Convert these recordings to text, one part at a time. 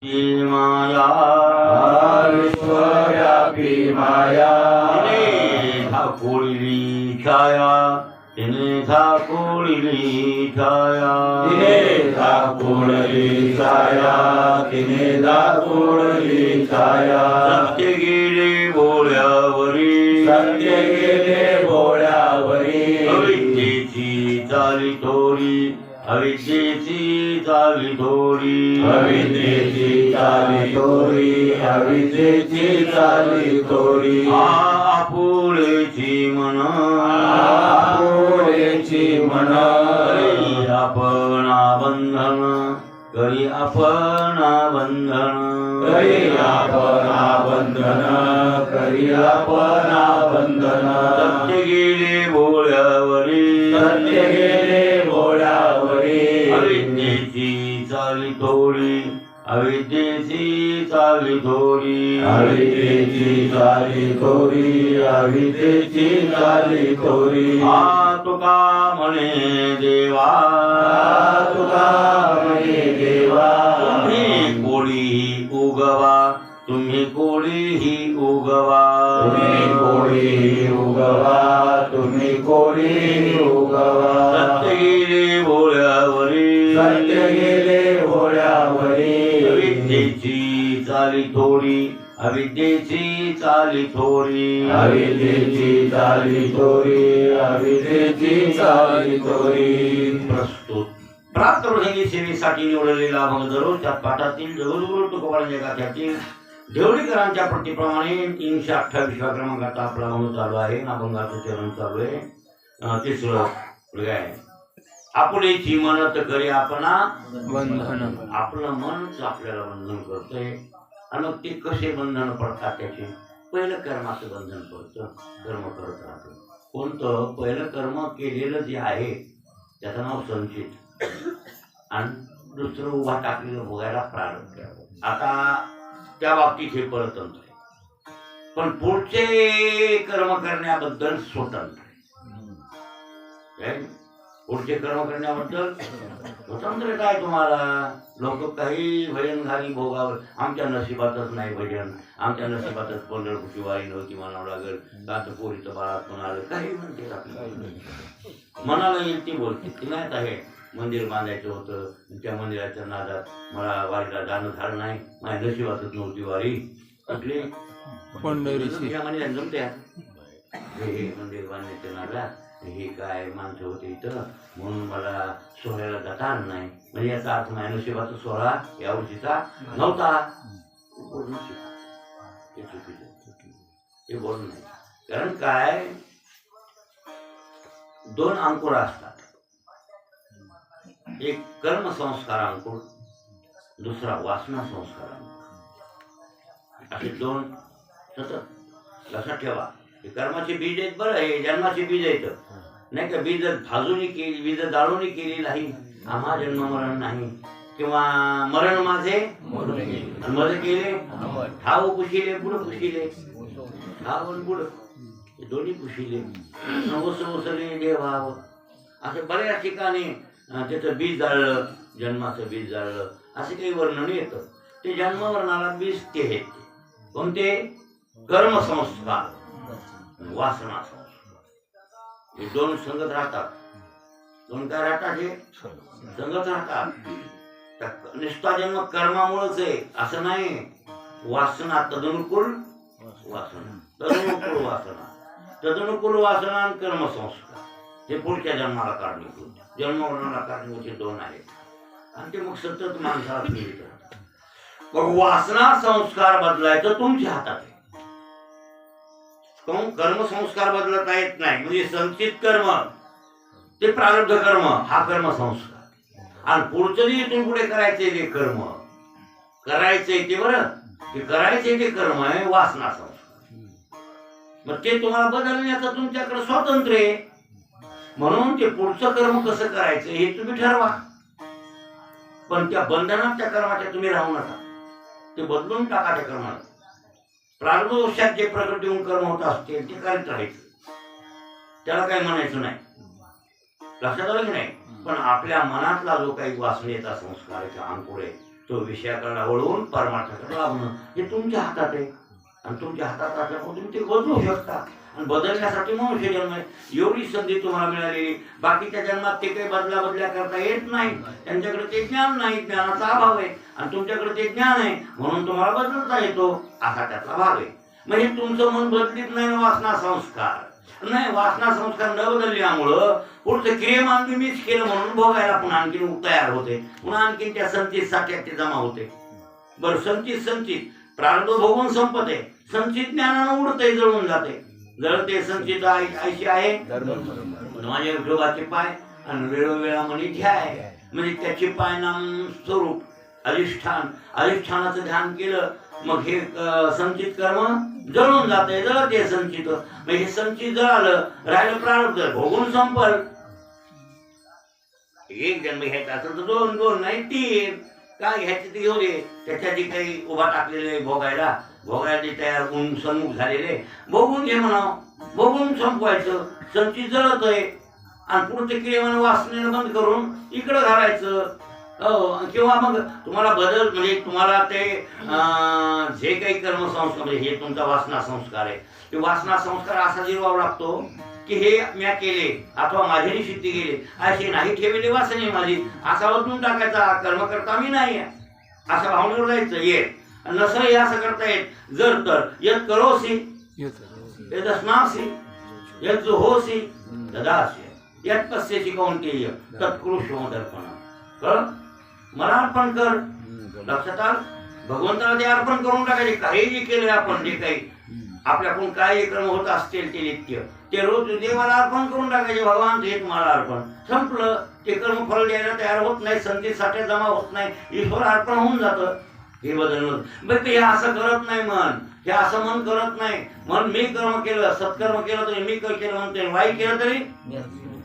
माया विश्वव्यापी माया तिने झाकोळली छाया तिने झाकोळली छाया तिने झाकोळली छाया तिने झाकोळली छाया सत्य गेले बोळ्यावरी सत्य गेले बोळ्यावरी अविद्येची चाली थोडी अविद्येची चाली थोडी अविद्येची चाली थोरी अविद्येची चाली थोरी आपुलेची मन आपुलेची मन करी आपणा बंधन करी आपणा बंधन करी आपणा बंधन करी आपणा बंधन सत्य गेले बोळ्यावरी सत्य गेले बोळ्यावरी अविद्येची चाली थोडी अविद्येची चाली थोडी अविद्येची चाली थोरी अविद्येची चाली थोरी तुका म्हणे देवा तुका म्हणे देवा तुम्ही कोळीही उगवा तुम्ही कोळीही उगवा तुम्ही कोळी उगवा तुम्ही कोळी उगवा सत्य गेले बोळ्यावरी सत्य गेले भोळ्यावरी अविद्येची चाली थोडी अविद्येची चाली थोडी अविद्येची चाली थोरी अविद्येची चाली थोरी प्रस्तुत प्राप्त प्रसंगी सेवेसाठी निवडलेला अभंग दररोजच्या पाठातील जगद्गुरु तुकोबारांच्या गाथ्यातील देवडीकरांच्या प्रतिप्रमाणे 328व्या क्रमांकाचा आपला अभंग चालू आहे. अभंगाचं चरण चालू आहे. तिसरं काय आपुलेची मनत करे आपणा बंधन आपलं मनच आपल्याला बंधन करतंय. आणि मग ते कसे बंधन पडतात त्याचे पहिलं कर्माचं बंधन पडतं. कर्म करत राहतं. कोणतं पहिलं कर्म केलेलं जे आहे त्याचं नाव संचित आणि दुसरं उभा टाकलेलं भोगायला प्रारंभ. आता त्या बाबतीत हे परतंत्र आहे. पण पुढचे कर्म करण्याबद्दल स्वतंत्र आहे. पुढचे कर्म करण्याबद्दल स्वतंत्र काय तुम्हाला. लोक काही भजन घाली भोगावर आमच्या नशिबातच नाही भजन आमच्या नशिबातच पंढरपूरची वारी नव्हती म्हणावं लागेल का तर पोरीचं बाळात पण आलं काही म्हणते आपल्याला मनाला येईल ती बोलते ती नाही आहे. मंदिर बांधायचं होतं त्या मंदिराच्या नादात मला वारीला जाणं झालं नाही माझ्या नशिबातच नव्हती वारी कुठली पंढरीची जमते हे मंदिर बांधण्याच्या नादात हे काय माणसं होते इथं म्हणून मला सोहळ्याला जाता आलं नाही म्हणजे याचा अर्थ माझ्या नशिबाचा सोहळा या वर्षीचा नव्हता. हे चुकीचं हे बोल नाही. कारण काय दोन अंकुर असतात. एक कर्म संस्कार अंकुर दुसरा वासना संस्कार अंकुर असे दोन सतत लक्षात ठेवा. हे कर्माचे बीज आहेत बरं हे जन्माचे बीज आहेत नाही का. बीज भाजून केली बीज जाळून केली नाही आम्हा जन्म मरण नाही किंवा मरण माझे मध्ये केले ठाव कुशिले पुढं कुशिले ठाव पुढं दोन्ही कुशिले नवसले देवाव असं बऱ्याच ठिकाणी त्याचं बीज जाळलं जन्माचं बीज जाळलं असे काही वर्णन येतं. ते जन्मवर्णाला बीज ते आहेत. कोणते कर्मसंस्कार वासना संस्कार हे दोन संगत राहतात. दोन काय राहतात हे संगत राहतात. निष्ठा जन्म कर्मामुळेच आहे असं नाही. वासना तदनुकूल वासना तदनुकूल वासना तदनुकूल वासना आणि कर्मसंस्कार हे पुढच्या जन्माला कारणीभूत जन्मवर्णाला कारणीभूत दोन आहेत. आणि ते मग सतत माणसाला पीडित राहतात. मग वासना संस्कार बदलायचं तुमच्या हातात आहे. कर्मसंस्कार बदलता येत नाही. म्हणजे संचित कर्म ते प्रारब्ध कर्म हा कर्मसंस्कार आणि पुढचं जे इथून पुढे करायचंय ते कर्म करायचंय ते बरं ते करायचंय ते कर्म आहे वासना संस्कार. मग ते तुम्हाला बदलण्याचं तुमच्याकडे स्वातंत्र्य आहे. म्हणून ते पुढचं कर्म कसं करायचं हे तुम्ही ठरवा. पण त्या बंधनात त्या कर्माच्या तुम्ही राहू नका. ते बदलून टाका त्या कर्माला. प्रारब्धवशात जे प्रकट होऊन कर्म होत असते ते करीत राहायचं. त्याला काही म्हणायचं नाही. लक्षात आलं की नाही. पण आपल्या मनातला जो काही वासनेचा संस्कार आहे अंकुर आहे तो विषयाकडे वळवून परमार्थाकडे लावणं हे तुमच्या हातात आहे. आणि तुमच्या हातात असल्यामुळे तुम्ही ते बदलू शकता. आणि बदलण्यासाठी मनुष्य जन्म आहे. एवढी संधी तुम्हाला मिळालेली. बाकीच्या जन्मात ते काही बदल्या करता येत नाही. त्यांच्याकडे ते ज्ञान नाही, ज्ञानाचा अभाव आहे. आणि तुमच्याकडे ते ज्ञान आहे म्हणून तुम्हाला बदलता येतो, असा त्याचा भाग आहे. म्हणजे तुमचं मन बदलीत नाही. वासना संस्कार नाही, वासना संस्कार न बदलल्यामुळं पुढचं क्रियमान मी मीच केलं म्हणून भोगायला पुन्हा आणखीन तयार होते. पुन्हा आणखीन त्या संचित साठ्यात ते जमा होते. बरं, संचित प्रारब्ध भोगून संपते. संचित ज्ञानानं उडते, जळून जाते. जळते संचित ऐशी आहे माझ्या विठोबाचे पाय आणि वेळोवेळा म्हणे ध्याय. म्हणजे त्याचे पाय नाम स्वरूप अधिष्ठानाचं ध्यान केलं मग हे संचित कर्म जळून जाते. जळते संचित. म्हणजे संचित जळालं, राहिलं प्रारब्ध, भोगून संपल. एक जन्म घ्यायचा असेल तर दोन नाही 3. काय घ्यायचे ते घेऊ दे. त्याच्या जे काही उभा टाकलेले भोगायला जे तयार होऊन सन्मुख झालेले बघून घे म्हणावं. बघून संपवायचं. संचित जळतोय आणि पुढे क्रियमान वासनेनं बंद करून इकडं घालायचं. किंवा मग तुम्हाला बदल म्हणजे तुम्हाला ते जे काही कर्मसंस्कार म्हणजे हे तुमचा वासना संस्कार आहे. ते वासना संस्कार असा जिरवावा लागतो की हे म्या केले अथवा माझी निश्चिती गेले असे नाही ठेवले वासने माझी असा बदलून टाकायचा. कर्म करता मी नाही असं भावनेवर जायचं. येत नसलंही असं करता येत. जर तर यत करोसी यदस्नासी यत होसी तदासी यत पश्यसी कौंतेय तत्कृष्ण दर्पण. कळ मला अर्पण कर. लक्षात आलं. भगवंताला ते अर्पण करून टाकायचे. काही जे केलं आपण जे काही आपल्याकडून काय कर्म होत असतील ते नित्य ते रोज देवाला अर्पण करून टाकायचे. भगवान हे तुम्हाला अर्पण. संपलं. ते कर्म फळ द्यायला तयार होत नाही. संचित साठ्यात जमा होत नाही. ईश्वर अर्पण होऊन जातं. हे बदललं बरं. ते असं करत नाही मन. हे असं मन करत नाही. मन मी कर्म केलं, सत्कर्म केलं तरी मी केलं म्हणते, वाईट केलं तरी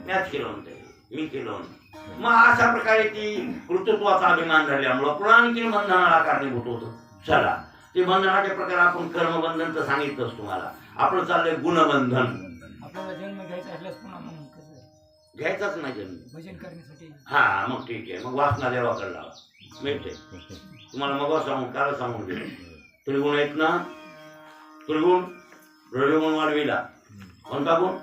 मॅच केलं म्हणते, मी केलं म्हणते. मग अशा प्रकारे ती कर्तृत्वाचा अभिमान झाल्यामुळं पुन्हा आणखी बंधनाला कारणीभूत होतं. चला ते बंधनाचे प्रकार आपण कर्मबंधन तर सांगितलंच तुम्हाला. आपलं चाललंय गुणबंधन. आपल्याला जन्म घ्यायचा असल्यास पुन्हा मग कसं घ्यायचाच नाही जन्म. भजन करण्यासाठी. हा मग ठीक आहे. मग वासना देवाकडे लावा मिळते. तुम्हाला मग काल सांगून दिलं. त्रिगुण आहेत ना. त्रिगुण रजोगुण वाढविला. कोणता गुण?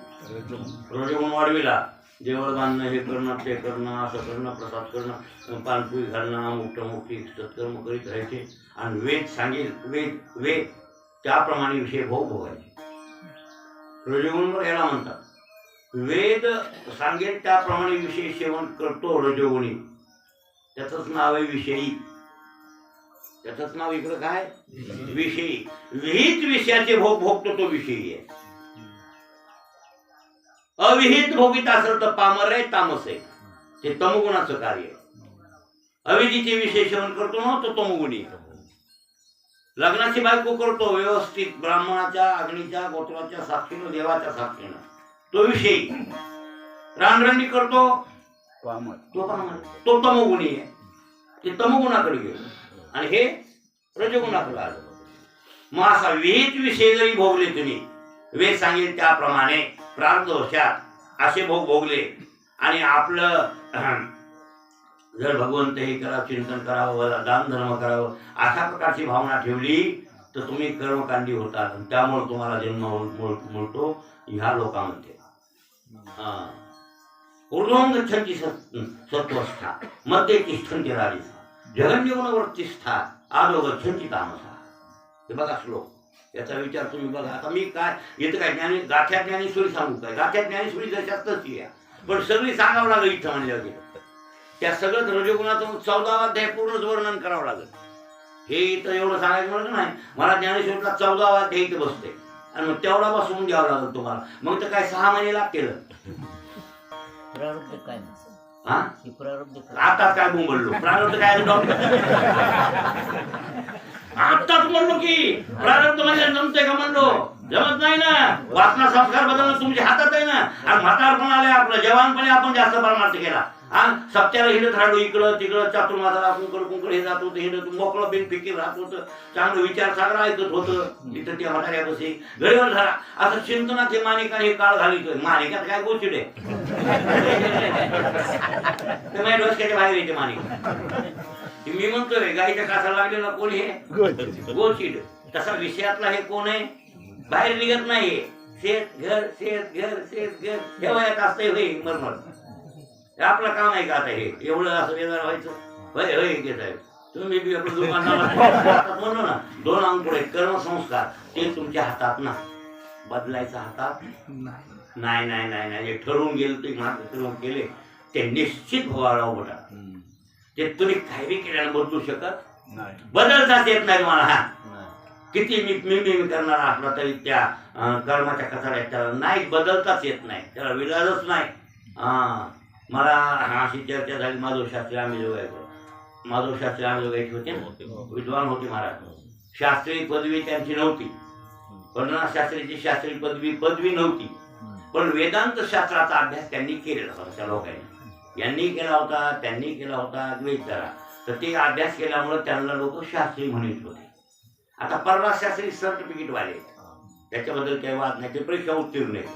रजोगुण वाढविला. देवळ बांधणं, हे करणं, ते करणं, असं करणं, प्रसाद करणं, पानपुई घालणं, मुक्तमुक्ती सत्कर्म करीत राहायचे. आणि वेद सांगेल वेद त्याप्रमाणे विषय भोगायचे. रजोगुण याला म्हणतात. वेद सांगेल त्याप्रमाणे विषय सेवन करतो रजोगुणी. त्याचंच नाव आहे विषयी. त्याचंच नाव इकडं काय? विषयी. विहित विषयाचे भोग भोगतो तो विषयी आहे. अविहित भोगीत असेल तर पामर आहे, तामस आहे. ते तमगुणाचं कार्य. अविधीचे विषय सेवन करतो ना तो तमगुणी. लग्नाची बायको करतो व्यवस्थित ब्राह्मणाच्या, अग्नीच्या, गोत्राच्या साक्षीनं, देवाच्या साक्षीनं, तो विषयी. रानरंडी करतो तो पामर, तो तमगुणी आहे. ते तमगुणाकडे गेलो आणि हे रजगुणाकडे आलं. मग असा विहित विषय जरी भोगले तुम्ही, वेद सांगेल त्याप्रमाणे प्रारब्धवशात असे भोग भोगले आणि आपलं जर भगवंत हे करावं, चिंतन करावं, दान धर्म करावं अशा प्रकारची भावना ठेवली तर तुम्ही कर्मकांडी होतात. त्यामुळे तुम्हाला जन्म मिळतो ह्या लोकांमध्ये. ऊर्ध्वं गच्छन्ति सत्वस्था मध्ये तिष्ठन्ति राजसा जगन्यगुणवृत्तिस्था आदो गच्छन्ति तामसा. हे बघा श्लोक. याचा विचार तुम्ही बघा. आता मी काय येतं काय ज्ञानी गाठ्या ज्ञानेश्वरी सांगू काय? गाठ्या ज्ञानेश्वरी जशातच या पण सगळी सांगावं लागेल इथं म्हणजे वगैरे. त्या सगळंच रजोगुणाचं 14वा अध्याय पूर्णच वर्णन करावं लागेल. हे इथं एवढं सांगायचं म्हणत नाही. मला ज्ञानेश्वरीला 14वा अध्याय इथं बसते आणि मग तेवढा बसवून द्यावं लागेल तुम्हाला. मग तर काय 6 महिने लागतील. प्रारब्ध काय? हा प्रारब्ध आता काय बोंबललो? प्रारब्ध काय आत्ताच म्हणलो की प्रारब्ध म्हणजे जमतंय का म्हणलो? जमत नाही ना. वासना संस्कार बदलणं तुमच्या हातात आहे ना. आणि म्हातारपण आलंय आपलं. जवानपणे आपण जास्त परमार्थ केला. आणि सप्त्याला हिंडत राहिलो इकडं तिकडं, चातुर्मासाला कुंकड हे जात होतं, हिंडत मोकळं बिनफिकीर राहत होतं. चांगलं विचार सागर ऐकत होतं. तिथं त्या म्हाताऱ्यापाशी घरीवर झाला असं चिंतनात हे मानिकाने हे काळ घालितोय. मानिकात काय गोष्ट आहे ते माझ्या डोसक्याच्या बाहेर येते मानिका. ती मी म्हणतोय गाईच्या कासाला लागलेला कोण हे गोचिड. तसा विषयातला हे कोण आहे, बाहेर निघत नाहीये. शेत घर शेत घर शेत घर हे वयात असतंय होय मरमर. आपलं काम आहे का आता हे एवढं असं वेगळं व्हायचं. होय होय घे साहेब, तुम्ही बी आपलं दुकानाला म्हणलो ना 2 अंकुर आहेत कर्मसंस्कार, ते तुमच्या हातात ना, बदलायचं हातात नाही. नाही नाही नाही जे ठरवून गेलं ते मात्र ठरवून केले ते निश्चित व्हावं बटा. ते तुम्ही काही बी केल्यानं बदलू शकत बदलताच येत नाही मला. हा किती मी करणार असला तरी त्या कर्माच्या कचऱ्यात त्याला नाही बदलताच येत नाही, त्याला विलाजच नाही. मला अशी चर्चा झाली माधव शास्त्री आम्ही दोघांची होते ना, विद्वान होते महाराज. शास्त्री पदवी त्यांची नव्हती, पंढरनाथ शास्त्रीची शास्त्री पदवी नव्हती, पण वेदांत शास्त्राचा अभ्यास त्यांनी केलेला होता. त्या लोकांनी यांनी केला होता, त्यांनी केला होता द्वैतारा. तर ते अभ्यास केल्यामुळे त्यांना लोक शास्त्री म्हणत होते. आता परवा शास्त्री सर्टिफिकेटवाले त्याच्याबद्दल काही वाद नाही, ते परीक्षा उत्तीर्ण आहेत.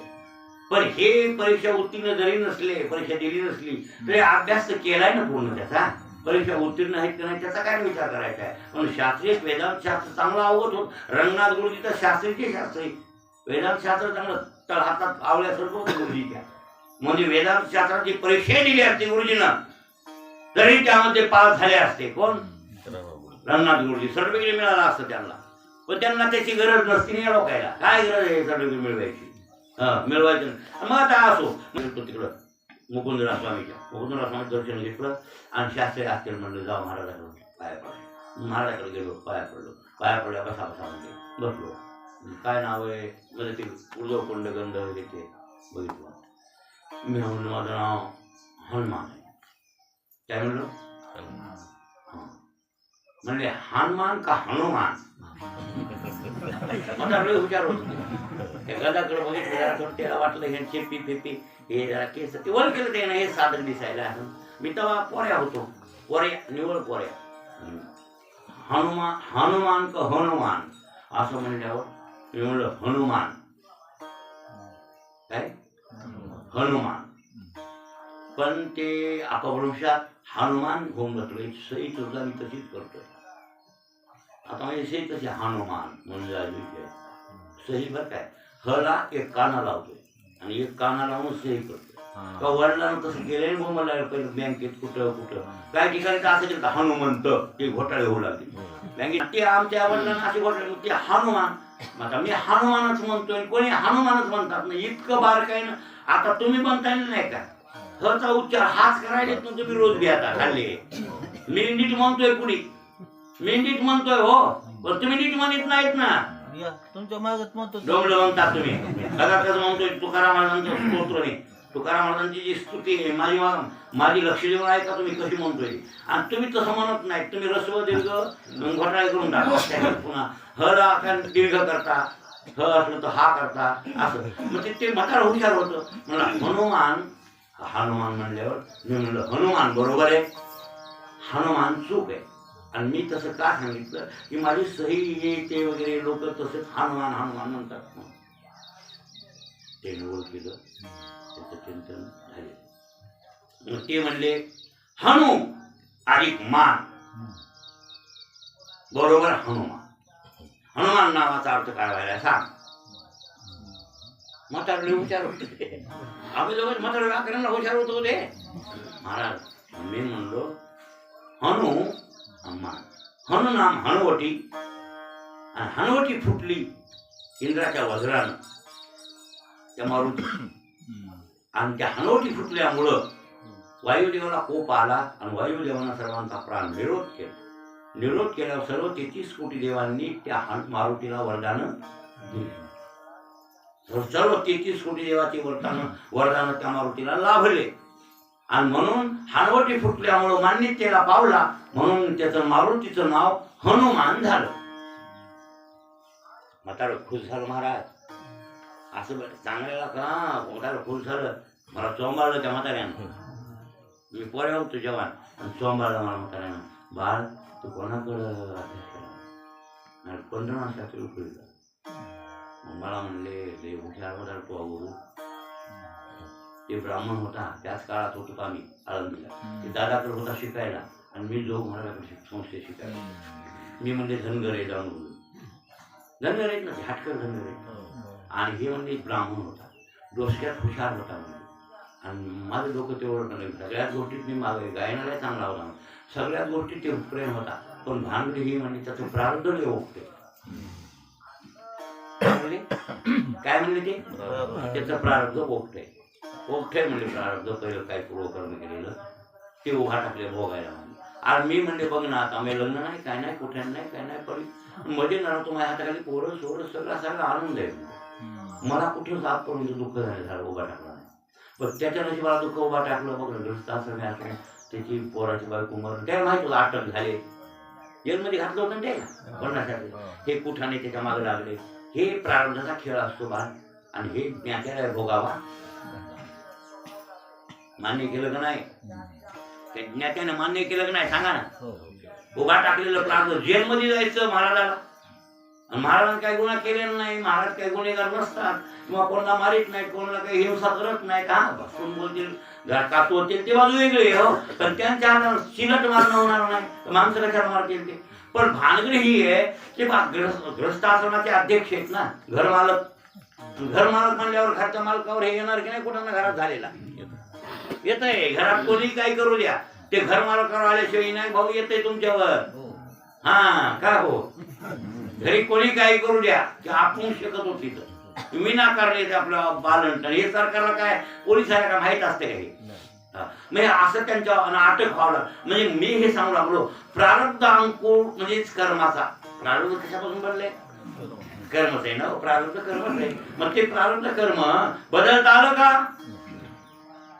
पण हे परीक्षा उत्तीर्ण जरी नसले, परीक्षा दिली नसली तरी अभ्यास तर केलाय ना पूर्ण त्याचा. परीक्षा उत्तीर्ण आहेत का नाही त्याचा काय विचार करायचा आहे. पण शास्त्रीय वेदांत शास्त्र चांगलं अवगत होत. रंगनाथ गुरुजी तर शास्त्रीचे शास्त्री, वेदांत शास्त्र चांगलं तर हातात आवल्यासारखं होतं गुरुजीच्या. म्हणजे वेदांत शास्त्राची परीक्षा दिली असते गुरुजीनं तरी त्यामध्ये पास झाले असते. कोण? रंगनाथ गुरुजी. सर्टिफिकेट मिळालं असतं त्यांना, पण त्यांना त्याची गरज नसती. या लोकायला काय गरज आहे सर्टिफिकेट मिळवायची, मिळवायचं. मग आता असो तिकडं मुकुंदराज स्वामी दर्शन घेतलं आणि शास्त्री असतील म्हणलं जाऊ महाराजाकडे पाया पडले. महाराजाकडे गेलो, पाया पडल्या बसा म्हणजे बसलो. काय नाव आहे म्हणजे ते उर्धवकुंड गंध घेते बघितलं. मी म्हणलं माझं नाव हनुमान आहे. काय म्हणलो? म्हणले हनुमान का हनुमान? मला लय हुशार होत. त्या गदाकडे बघितलं त्याला वाटलं हे चेपी फेपी हे जरा केस ते वर केलं ते ना हे साधन दिसायला. मी तेव्हा पोऱ्या होतो, निवळ पोऱ्या. हनुमान का हनुमान असं म्हणल्यावर मी म्हणलं हनुमान. काय हनुमान? पण ते अपभ्रंशात हनुमान होऊन बसलो. सही तुझा मी तशीच करतोय आता. माझी सही तशी हनुमान म्हणून सही बरं काय. हला एक काना लावतोय आणि एक काना लावून सही करतोय. का वडिलांना तसं केलं मग मला पहिलं बँकेत कुठं काही ठिकाणी तर असं केलं हनुमंत ते घोटाळे होऊ लागले बँकेत. ते आमच्या वडिलांना असे घोटाळे ते हनुमान. आता मी हनुमानच म्हणतोय, कोणी हनुमानच म्हणतात ना. इतकं बारकाईनं आता तुम्ही म्हणता नाही का हचा उच्चार हाच करायला तुम्ही रोज बी आता खाल्ले. मी नीट म्हणतोय पुढे, मी नीट म्हणतोय हो, पण तुम्ही नीट म्हणत नाहीत ना. तुमच्या मागत म्हणतो डोंबलं म्हणतात तुम्ही. कसं म्हणतोय तुकाराम महाराजांचं स्तोत्र नाही. तुकाराम महाराजांची जी स्तुती आहे माझी लक्ष देऊन ऐका तुम्ही कशी म्हणतोय. आणि तुम्ही तसं म्हणत नाही, तुम्ही रस्व दीर्घ घोटाळे करून टाका. पुन्हा हला का दीर्घ करता, ह असलं तर हा करता असं. मग ते म्हातार हुशार होतं. म्हणलं हनुमान म्हणल्यावर मी म्हणलं हनुमान बरोबर आहे, हनुमान चूक आहे. आणि मी तसं का सांगितलं की माझी सही येते वगैरे लोक तसंच हनुमान म्हणतात. ते निवड केलं, त्याचं चिंतन झाले. मग ते म्हणले हनु अधिक मान बरोबर हनुमान. हनुमान नावाचा अर्थ काय व्हायला सांग. म्हातारले हुशार होते. आम्ही दोघं म्हातारे व्याकरणाला हुशार होतो ते महाराज. मी म्हणलो हनु मान. हनु नाम हनुवटी, आणि हनुवटी फुटली इंद्राच्या वज्रानं त्या मारुती. आणि त्या हनुवटी फुटल्यामुळं वायुदेवाला कोप आला आणि वायुदेवानं सर्वांचा प्राण निरोध केल्यावर सर्व 33 कोटी देवांनी त्या मारुतीला वरदानं दिली. सर्व 33 कोटी देवाची वरदानं त्या मारुतीला लाभले. आणि म्हणून हनुवटी फुटल्यामुळं मान्यतेला पावला, म्हणून त्याचं मारुतीचं नाव हनुमान झालं. म्हातारं खुश झालं महाराज. असं चांगल्याला का म्हातारं खुश झालं. मला चोंबाळलं त्या म्हाताऱ्यानं. मी पोऱ्या होतो जवान आणि चोंबाळलं मला म्हाताऱ्यानं. बाळ तू कोणाकडं अभ्यास केला? पंढरनाथ शास्त्री उपयोगला. मला म्हणले लय हुशार होता तो गुरु. ते ब्राह्मण होता, त्याच काळात होतो आम्ही आळंदीला. ते दादाकडे होता शिकायला आणि मी जो महाराजांकडे संस्थे शिकायला मी म्हणजे धनगरे जाऊन बोललो. धनगर आहेत ना, हाटकर धनगर आहेत. आणि हे म्हणजे ब्राह्मण होता, डोसक्यात हुशार होता म्हणजे. आणि माझं डोकं तेवढं नाही, सगळ्याच गोष्टीत मी मागे गायनाला चांगला होता, सगळ्याच गोष्टीत ते प्रेम होता. पण भानगडी ही म्हणजे त्याचं प्रारब्ध लय ओळखते. काय म्हणले ते? त्याचं प्रारब्ध ओळखते. ओळखते म्हणजे प्रारब्ध पहिलं काय पूर्वकर्म केलेलं ते ओघा टाकले भोगायला म्हणजे. आणि मी म्हणले बघ ना, आता आम्ही लग्न नाही, काय नाही, कुठे नाही, काय नाही, पण मध्ये ना तुम्हाला हाताखाली पोरं सोरं सगळा आनंद आहे. मला कुठे आजपर्यंत दुःख झालं उभा टाकला नाही. पण त्याच्या नशिबाला दुःख उभा टाकलं. बघ ग्रस्त असं मी असं त्याची पोराची बायको मरण त्याला माहित होतं, अटक झाले, जेलमध्ये घातलं होतं त्याला पन्नासाठी. हे कुठाने त्याच्या मागे लागले. हे प्रारब्धाचा खेळ असतो बा. आणि हे ज्ञात्याला भोगावा. मान्य केलं का नाही? ज्ञात्याने मान्य केलं का नाही सांगा ना. उभा टाकलेलं प्रारब्ध, जेलमध्ये जायचं महाराजाला. महाराजांनी काही गुन्हा केलेला नाही, महाराज काही गुन्हेगार नसतात किंवा कोणाला मारित नाही, कोणाला काही हिंसा करत नाही. का बसून बोलतील, कातू होतील ते बाजू वेगळे हो, पण त्यांच्या सिलट मारणं होणार नाही, माणसं कशाला मारतील ते. पण भानगडी ही आहे की ग्रस्त आश्रमाचे अध्यक्ष आहेत ना, घरमालक. घरमालक म्हणल्यावर घरच्या मालकावर हे येणार की नाही कुठं घरात झालेला येत आहे. घरात कोणी काही करू द्या, ते घरमालकावर आल्याशिवाय नाही भाऊ येतंय तुमच्यावर. हा का हो, घरी कोणी काही करू द्या की आपण शकत होती तुम्ही नाकारले आपलं पालन. हे सरकारला काय पोलिसाला काय माहित असते का? हे म्हणजे असं त्यांच्या अटक व्हावं. म्हणजे मी हे सांगू लागलो, प्रारब्ध अंकुर म्हणजेच कर्माचा. प्रारब्ध कशापासून बनले? कर्मच आहे ना, प्रारब्ध कर्मच आहे. मग ते प्रारब्ध कर्म बदलता आलं का?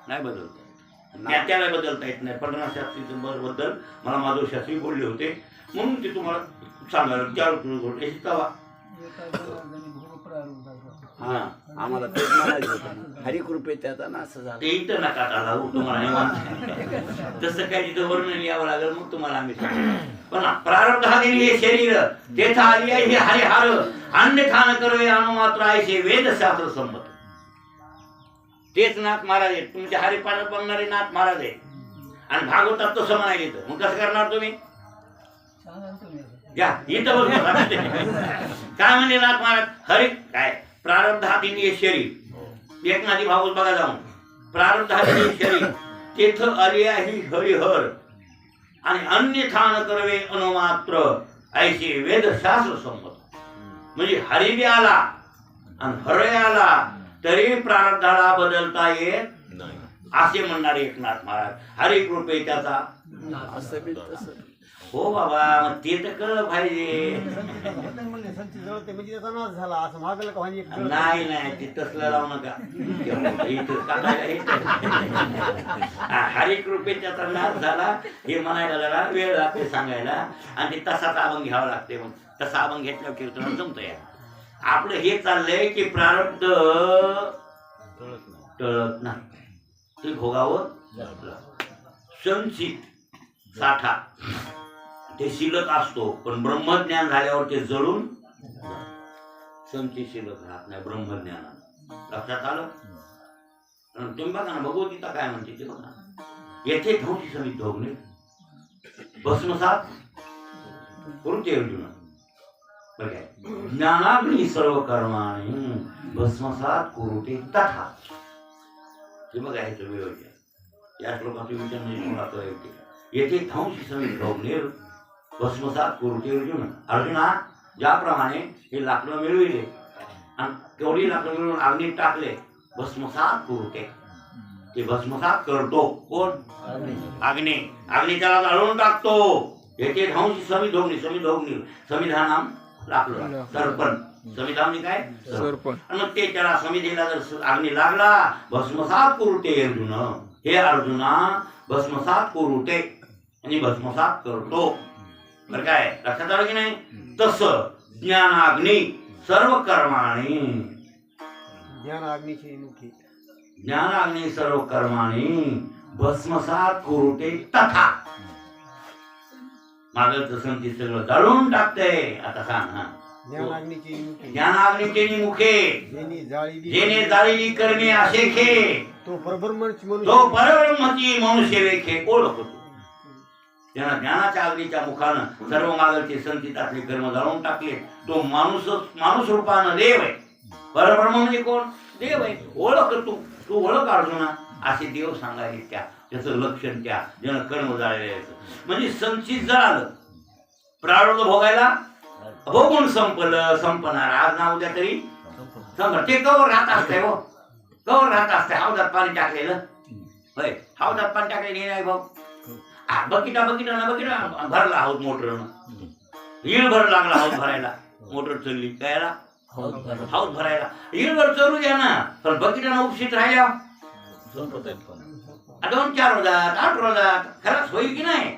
नाही बदलत. त्याला बदलता येत नाही. पन्नास शास्त्रीचं बद्दल मला माधव शास्त्री बोलले होते, म्हणून ते तुम्हाला सांगायला त्यावर हा आम्हाला तेच म्हणायचं होतं, हरिकृपे त्याचा ना असं झालं. ते इथं नका लावू तुम्हाला. तसं काही तिथं वर्णन यावं लागेल, मग तुम्हाला आम्ही सांगू. पण प्रारब्ध हा हे शरीर तेथ आली आहे हे हरिहार अन्यथा न करवे अनुमात्र आहे वेदशास्त्र संमत. तेच नाथ महाराज आहेत तुमचे हरिपाठात बनणारे नाथ महाराज आहे. आणि भागवतात तसं म्हणायला मग कसं करणार तुम्ही? या इथं बघ काय म्हणले नाथ महाराज. हरि काय प्रारब्ध हा तिने शरीर एकनाथी भागवत बघा जाऊन. प्रारब्ध हा तिने शरीर तेथ आली आहे हरिहर आणि अन्यथा न करवे अनुमात्र ऐसे वेदशास्त्र संमत. म्हणजे हरी बी आला आणि हरय आला तरी प्रारब्धाला बदलता येत नाही असे म्हणणारे एकनाथ महाराज. हरिकृपे त्याचा असं बी तसं. हो बाबा, मग ते तर कळलं पाहिजे. नाही नाही ते तसलं लावू नका. हरिकृपे त्याचा नाश झाला हे म्हणायला जरा वेळ लागते सांगायला. आणि ते तसाच अभंग घ्यावा लागते. मग तसा अभंग घेतल्यावर कीर्तन जमतंय. आपलं हे चाललंय की प्रारब्ध टळत नाही, ते भोगावं संचित साठा ते शिल्लक असतो. पण ब्रह्मज्ञान झाल्यावर ते जळून संचित शिल्लक राहत नाही ब्रह्मज्ञानानं. लक्षात आलं? तुम्ही बघा ना भगवद्गीता काय म्हणते ते बघा. येथे ध्वंसी समित ढोगणे भस्मसात कुरुते अर्जुन. बरं काय, ज्ञानाग्नी सर्व कर्माणि भस्मसात कुरुते तथा. हे बघा हे व्यवस्थित या श्लोकाचे विचार म्हणजे येथे ध्वंसी समित ढोगणे भस्मसात कुरुते अर्जुन. अर्जुना ज्याप्रमाणे हे लाकडं मिळविले आणि केवढी लाकडं मिळवून अग्नीत टाकले भस्मसात कुरुते, ते भस्मसात करतो कोण? अग्नी. अग्नी त्याला जाळून टाकतो. येथे ध्वंसी समित ढोगणे समिधानाम लाकडं सर्पण. समिधानी काय? सर्पण. आणि मग ते त्याला समिधेला जर अग्नी लागला भस्मसात कुरुते अर्जुन. हे अर्जुना भस्मसात कुरुते आणि भस्मसात करतो. बरं काय लक्षात आलं की नाही? तस ज्ञानाग्नी सर्व कर्माणी ज्ञानाग्नी सर्व कर्माणी भस्मसात कुरुते तथा. मागचं संचित सगळं जाळून टाकते. आता सांग हा. ज्ञानाग्नीचे मुखे जेने जाळीली करणे असे खे तो परब्रह्मची मनुष्य वेखे ओळखतो. त्यानं ज्ञानाच्या अग्नीच्या मुखानं सर्व मागलचे संचितातले कर्म जाळून टाकले. तो माणूस रूपानं देव आहे. परब्रह्म म्हणजे कोण? देव आहे. ओळख तू ओळख अर्जुना असे देव सांगायचे त्याचं लक्षण ज्यानं कर्म जाळले. म्हणजे संचित जळालं, प्रारब्ध भोगायला भोगून संपणार आज ना उद्या तरी संपणार. ते कवर राहत असते हो, कवर राहत असते. हौदात पाणी टाकलेलं होय, हौदात पाणी टाकलेलं नाही भाऊ. बकिटा भरला हौद मोटरनं, इळभर लागला हौद भरायला. मोटर चढली कायला हौद भरायला, इळभर चढू द्या ना, पण बकिटानं उपस्थित राहिल्या 2-4 रोजात 8 रोजात खरंच होईल की नाही?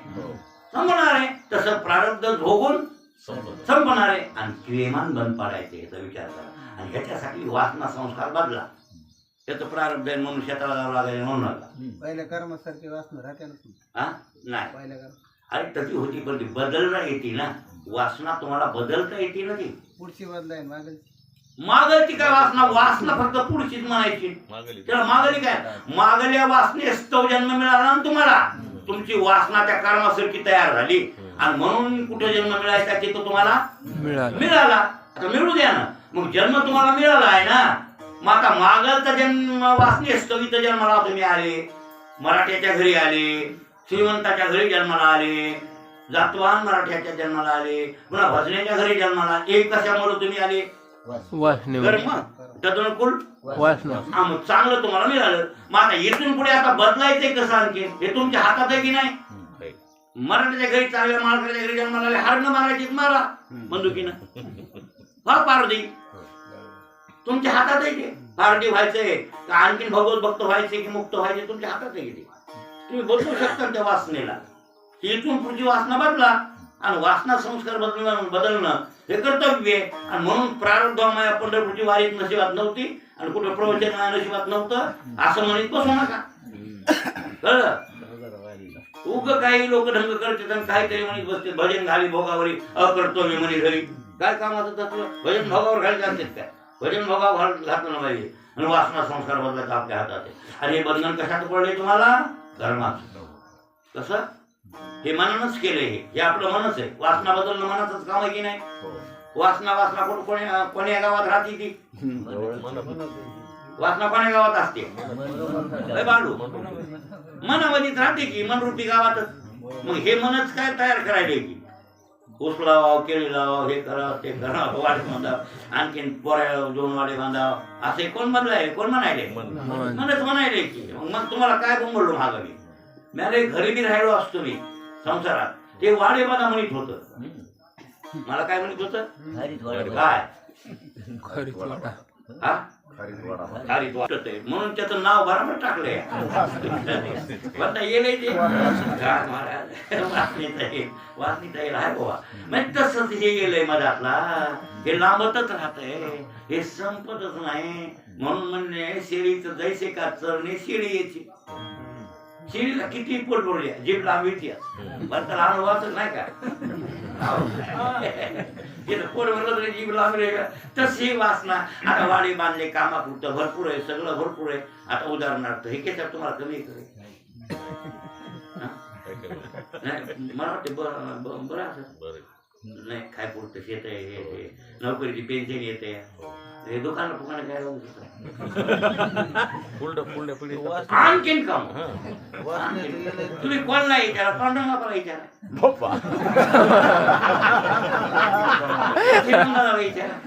संपणार आहे. तसं प्रारब्ध भोगून संपणार आहे. आणि क्रियमान बंद पाडायचे याचा विचार करा. आणि ह्याच्यासाठी वासना संस्कार बदला. त्याचं प्रारब्ध आहे म्हणून शेताला जावं लागेल म्हणून नका. पहिल्या कर्मासारखी वासना राहते ना. हा नाही, पहिल्या कर्म अरे तशी होती पण ती बदलता येते ना. वासना तुम्हाला बदलता येते ना. ती पुढची बदलाय मागलची काय वासना फक्त पुढचीच म्हणायची. त्याला मागली काय? मागल्या वासनेस्तव जन्म मिळाला ना तुम्हाला. तुमची वासना त्या कर्मासारखी तयार झाली आणि म्हणून कुठे जन्म मिळायचा ते तो तुम्हाला मिळाला. आता मिळू द्या ना. मग जन्म तुम्हाला मिळाला आहे ना. मग आता मागलचा जन्म वासनेस्तव इथं जन्माला तुम्ही आले, मराठ्याच्या घरी आले, श्रीमंताच्या घरी जन्माला आले, जातवान मराठ्याच्या जन्माला आले, पुन्हा भजनेच्या घरी जन्माला. एक कशामुळे तुम्ही आले? कर्म तदनुकूल वासना. मग चांगलं तुम्हाला मिळालं. मग आता इथून पुढे आता बदलायचंय कसं आणखी? हे तुमच्या हातात आहे की नाही? मराठ्याच्या घरी चांगल्या माळकऱ्याच्या घरी जन्माला आले, हाडणं मारायची मारा बंदुकीनं. हा पारदी तुमच्या हातात आहे. ते पारडी व्हायचंय का आणखीन भगवत भक्त व्हायचे की मुक्त व्हायचे तुमच्या हातात आहे. ते तुम्ही बदलू शकता त्या वासनेला. इथून पुढची वासना बदला. आणि वासना संस्कार बदलणं हे कर्तव्य आहे. आणि म्हणून प्रारब्ध माया पंढरपूरची वारीत नशिबात नव्हती आणि कुठं प्रवचन माया नशिबात नव्हतं असं म्हणत बसू नका. कळलं? उग काही लोक ढंग करतात आणि काहीतरी म्हणत बसते. भजन घाली भोगावरी अकर्तव्य म्हणे घरी. काय कामाचं तत्व? भजन भोगावर घालत असतात काय? भजन भोगावर घातलं ना पाहिजे. आणि वासना संस्कार बदलायचं आपल्या हातात आहे. आणि हे बंधन कशात पडले तुम्हाला? धर्मात. कसं? हे मनानच केलंय. हे आपलं मनच आहे. वासना बदलणं मनाचंच काम आहे की नाही? वासना कोण्या गावात राहते ती? वासना कोण्या गावात असते? बाळू मनामध्येच राहते की, मनरूपी गावातच. मग हे मनच काय तयार करायला की ऊस लावाव, केळी लावाव, हे करावं ते करावं, वाडे बांधाव, आणखीन पोऱ्या 2 वाडे बांधाव, असे कोण म्हणलाय? कोण म्हणायले? मनच म्हणायले की. मग तुम्हाला काय बोंबलो मागं? मी घरी बी राहिलो असतो मी संसारात. ते वाडे बांधा म्हणत होत. मला काय म्हणत होत? काय म्हणून त्याचं नाव बरोबर टाकलंय. येईल ते वासनीचा येईल आहे बाबा. म्हणजे तसंच हे गेलंय मधातला. हे लांबतच राहतंय, हे संपतच नाही. म्हणून म्हणणे शेळीचं जैसे का चरणे शेळी यायची. शेळीला किती पोट भरली, जीभ लांबीची बरं तर अनुभवाच नाही का? पोट भरलं तरी जीभ लांबली का? तशी वासना. आता वाडी बांधले, कामापुरतं भरपूर आहे, सगळं भरपूर आहे. आता उदाहरणार्थ हे केसात तुम्हाला कमी करे मला वाटते बरं असं नाही. काय पुरतं शेत आहे, हे नोकरीची पेन्शन येते, हे दुकान फुकाने काय राहू आणखीन काम. तुम्ही कोणला विचारा, पांडुरंगाला विचारा,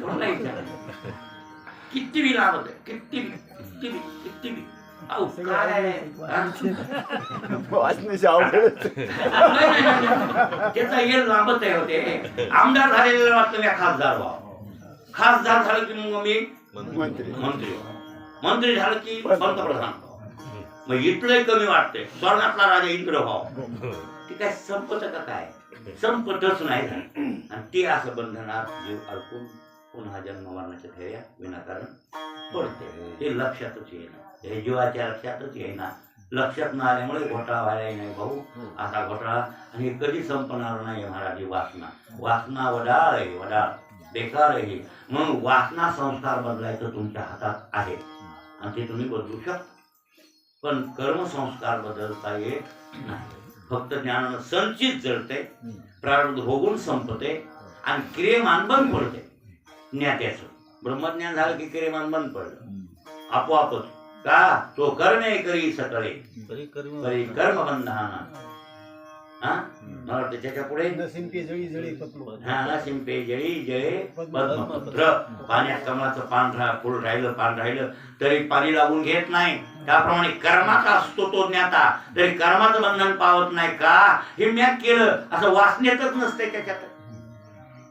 कोणला विचारा. किती बी लाभत आहे, किती बी त्याचा येल लांबत आहे होते. आमदार झालेलं वाटतं मी खासदार व्हावं, खासदार झालं की मग मी मंत्री झालं की पंतप्रधान. मग इथलंही कमी वाटतंय, स्वर्गातला राजा इंद्र व्हावं. ते काय संपत का? काय संपतच नाही. आणि ते असं बंधनात जीव अडकून पुन्हा जन्म मरणाच्या थैर्या विनाकारण पडते. हे लक्षातच येईना, हे जीवाच्या लक्षातच येईना. लक्षात न आल्यामुळे घोटाळा व्हायला नाही भाऊ. असा घोटाळा आणि कधी संपणार नाही. महाराज वासना वडाळ आहे, वडाळ बेकार आहे. म्हणून वासना संस्कार बदलायचं तुमच्या हातात आहे आणि ते तुम्ही बदलू शकता. पण कर्मसंस्कार बदलता येत नाही. फक्त ज्ञानानं संचित जळते, प्रारब्ध भोगून संपते आणि क्रियमान बंद पडते. ज्ञात्याचं ब्रह्मज्ञान झालं की क्रियमान बंद पडलं आपोआपच. का तो कर्मे करी सकळे बरी कर्म करी कर्म बंधना. हा मला वाटतं त्याच्या पुढे नसिंपी जळी जळी पतलो. हा शिंपे जळी जळे पद्मपत्र. पाण्यात कमळाचं पान फुल राहिलं, पान राहिलं तरी पाणी लागून घेत नाही. त्याप्रमाणे कर्माचा असतो तो ज्ञाता, तरी कर्माचं बंधन पावत नाही. का हे म्या केलं असं वासनेतच नसते त्याच्यात,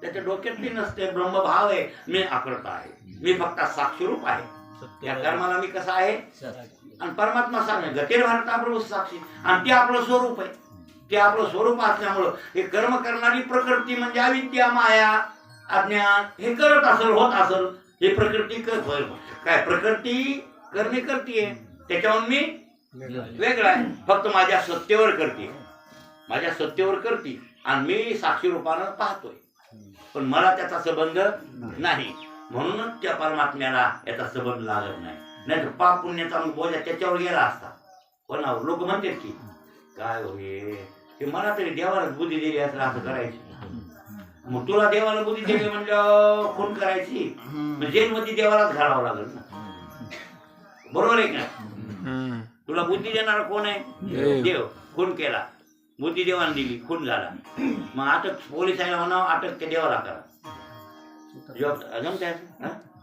त्याच्या डोक्यातली नसते. ब्रह्मभाव आहे, मी अकर्ता आहे, मी फक्त साक्षीरूप आहे. त्या कर्माला मी कसा आहे आणि परमात्मा सांग गतीर भारता प्रभू साक्षी, आणि ते आपलं स्वरूप आहे. ते आपलं स्वरूप असल्यामुळं हे कर्म करणारी प्रकृती म्हणजे अविद्या, माया, अज्ञान हे करत असेल, होत असेल. हे प्रकृती काय प्रकृती करणे करतीये, त्याच्यावर मी वेगळा आहे. फक्त माझ्या सत्तेवर करते, माझ्या सत्तेवर करते आणि मी साक्षी रूपानं पाहतोय, पण मला त्याचा संबंध नाही. म्हणूनच त्या परमात्म्याला याचा संबंध लागत नाही. नाही तर पाप पुण्याचा बोजा त्याच्यावर गेला असता. पण लोक म्हणतात की काय होईल ते, मला तरी देवाला बुद्धी दिली असं असं करायची. मग तुला देवाला बुद्धी दिली म्हणजे खून करायची, जेलमध्ये देवालाच घालावं लागेल ना. बरोबर आहे का? तुला बुद्धी देणारा कोण आहे? देव. खून केला, बुद्धी देवाने दिली, खून झाला, मग अटक पोलिसांना म्हणावं अटक त्या देवाला करा.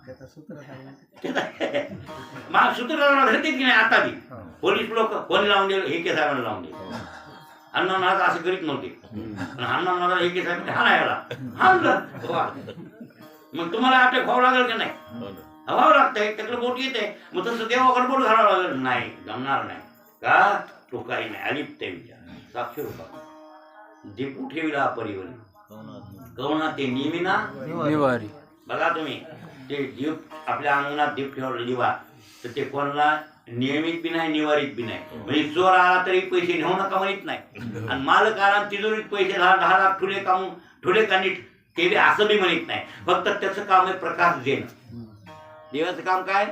त्याचा सूत्र काय? मग सूत्रधाराला धरते की नाही आता बी पोलीस लोक. कोणी लावून दिलं? हे के साहेबांना लावून दिलं. अण्णा महाराज असं करीत नव्हते, पण अण्णा महाराज हे के साहेब हा नाही याला हाणलं. मग तुम्हाला अटक व्हावं लागेल का नाही? व्हावं लागतंय, त्याकडे बोट येते. मग तसं देवाकडे बोट घालावं लागेल नाही, जमणार नाही. का तो काही नाही, अलिप्त विचार साक्षी रूपा. दीपू ठेविला परिवरी कवना ते निमिना निवारी. बघा तुम्ही ते दीप आपल्या अंगणात दीप ठेवलं दिवा, तर ते कोणाला नियमित बी नाही, निवारित बी नाही. म्हणजे चोर आला तरी पैसे नेऊ नका म्हणत नाही, आणि मालक आला तिजोरीत पैसे 10 लाख ठुले कानी ते बी असं बी म्हणत नाही. फक्त त्याचं काम आहे प्रकाश देणं. देवाचं काम काय?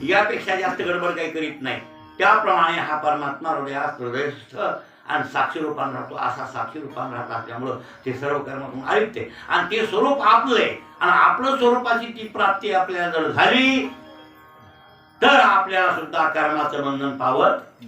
यापेक्षा जास्त गडबड काही करीत नाही. त्याप्रमाणे हा परमात्मा हृदयस्थ आणि साक्षी रूपान राहतो. असा साक्षी रूपान राहत असल्यामुळं ते सर्व कर्म अलिप्त आहे, आणि ते स्वरूप आपलं आहे. आणि आपलं स्वरूपाची ती प्राप्ती आपल्याला जर झाली तर आपल्याला सुद्धा कर्माचं बंधन पावत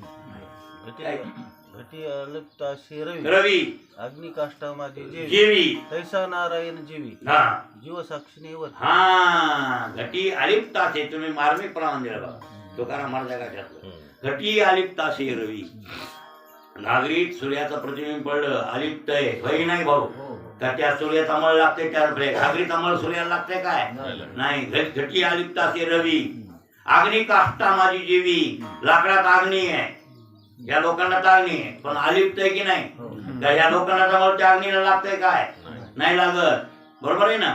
घटी अलिप्त अशी रवी अग्निकाष्ठा माझी जेवी तैसा नारायण जीवी हा जीव साक्षीनेवर. हा घटी अलिप्त असे. तुम्ही मार्मिक प्रमाण दिलं बघा, तुकाराम महाराजांचं घटी अलिप्त असे रवी. नागरिक सूर्याचं प्रतिबिंब पडलं, अलिप्त आहे होई नाही भाऊ. का त्या सूर्याचा मळ लागते, त्या घागरीचा मळ सूर्याला लागते काय? नाही. घटी अलिप्त असे रवी. अग्नी काष्टा माझी जेवी. लाकडात अग्नी आहे, या लोकांना तर अग्नी आहे, पण अलिप्त आहे की नाही? का या लोकांना जवळ त्या अग्नीला लागतंय काय? नाही लागत. बरोबर आहे ना?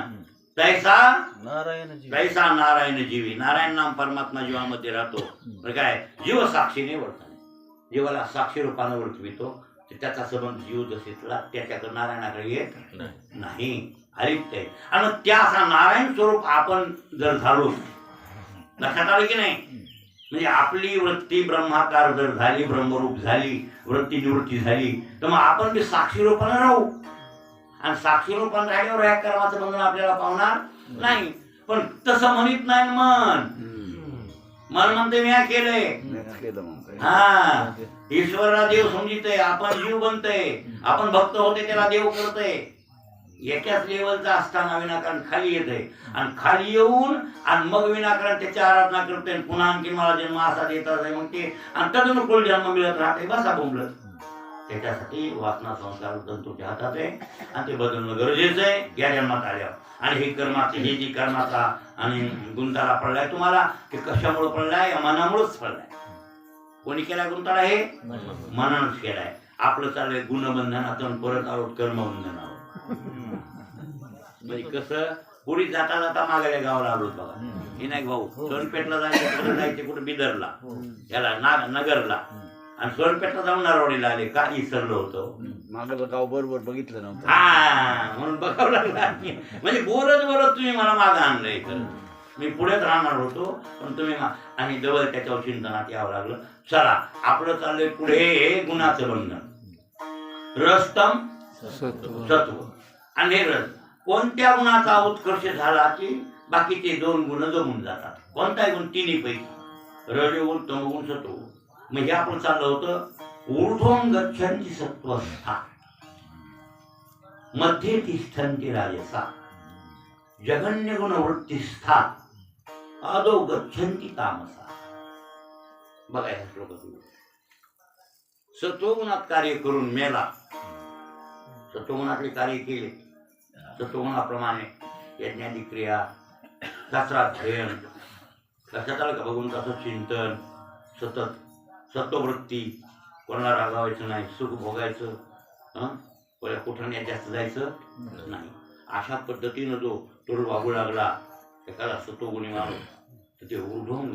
तैसा नारायण जीवी. नारायण नाम परमात्मा जीवामध्ये राहतो. काय जीव साक्षीने वर्तन, जीवाला साक्षी रूपाने वर्तवितो. त्याचा संबंध जीव जसेला त्याच्याकडे नारायणाकडे येत नाही, अलिप्त आहे. आणि त्या असा नारायण स्वरूप आपण जर झालो, लक्षात आलं की नाही? म्हणजे आपली वृत्ती ब्रह्माकार जर झाली, ब्रह्मरूप झाली, वृत्ती निवृत्ती झाली, तर मग आपण बी साक्षी रूपाने राहू. आणि साक्षी रूपाने राहिल्यावर या कर्माचं बंधन आपल्याला पावणार नाही. पण तसं म्हणत नाही मन. मन म्हणते मी केलंय. हा ईश्वराला देव समजितय, आपण जीव बनतय, आपण भक्त होते त्याला देव करतय. एकाच लेवलचा असताना विनाकारण खाली येत आहे, आणि खाली येऊन आणि मग विनाकारण त्याची आराधना करतोय. पुन्हा आणखी मला जन्म असा देतात आहे, मग ते अंतर्गुण जन्म मिळत राहते. बसा बोंबलत. त्याच्यासाठी वासना संस्कार तुमच्या हातात आहे, आणि ते बदलणं गरजेचं आहे या जन्मात आल्यावर. आणि हे कर्माचे हे जी कर्माचा आणि गुंताळा पडलाय तुम्हाला, ते कशामुळे पडलाय? या मनामुळेच पडलाय. कोणी केलाय गुंताळा? हे मनानच केलाय. आपलं चाललंय गुणबंधनातून परत आहोत कर्मबंधनावर. म्हणजे कसं पुढे जाता जाता मागायला गावाला आलो बघा. हे नाही भाऊ, सोनपेठला जायचं, कुठे जायचे, कुठे बिदरला, याला नगरला, आणि सोनपेठला जाऊन नारवाडीला आले. का इसरलो होतो, मागलं गाव बरोबर बघितलं नव्हतं. हा म्हणून बघावं लागलं. म्हणजे बोलत बोलत तुम्ही मला मागं आणलं इथं. मी पुढेच राहणार होतो, पण तुम्ही आणि जवळ त्याच्यावर चिंतनात यावं लागलं. चला आपलं चाललंय पुढे गुणाचं बंधन. रजतम सत्व. आणि हे रज कोणत्या गुणाचा उत्कर्ष झाला की बाकीचे 2 गुण जमून जातात. कोणताही गुण तिन्ही पैकी रजोगुण तमोगुण सत्वगुण. म्हणजे आपण चाललं होतं ऊर्ध्वं गच्छन्ति सत्वस्था मध्ये तिष्ठन्ति राजसा जघन्य गुण वृत्तिस्था अधो गच्छन्ति तामसा. बघा ह्या श्लोकात सत्वगुणात कार्य करून मेला, सत्वगुणातले कार्य केले, सत्वगुणाप्रमाणे यज्ञादी क्रिया, शास्त्राध्ययन, लक्षात आलं का भगवंताचं चिंतन, सतत सत्ववृत्ती, कोणाला रागावायचं नाही, सुख भोगायचं, कोणा कुठं जास्त जायचं नाही. अशा पद्धतीनं जो तोड वागू लागला एखादा सत्वगुणी माणूस तर ते ऊर्ध्वं